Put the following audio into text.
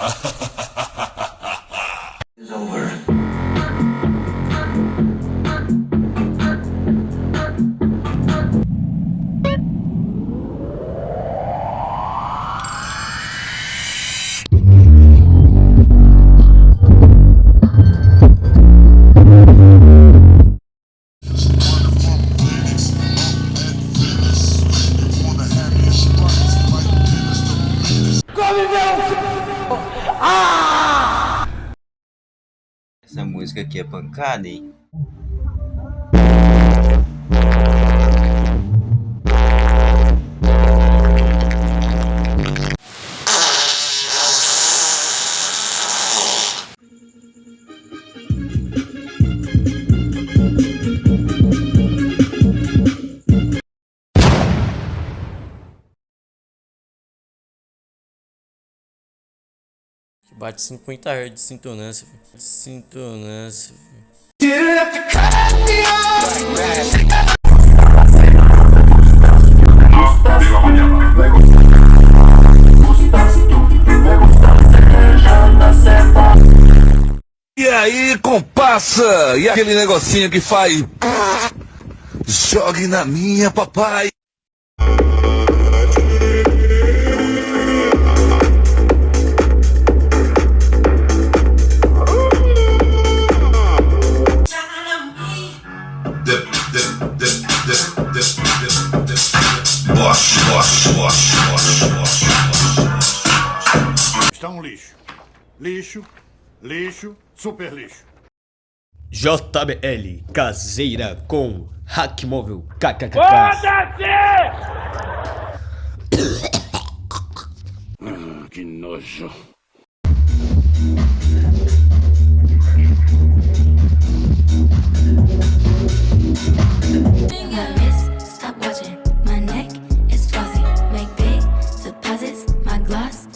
It's over. Essa música aqui é pancada, hein? Bate 50 Hz de sintonância, filho. Sintonância, filho. E aí, compassa? E aquele negocinho que faz... Jogue na minha, papai. Está um lixo. Lixo, lixo, super lixo. JBL caseira com hack móvel kkkk. Que nojo. Stop watching, my neck is fuzzy. Make big deposits, my gloss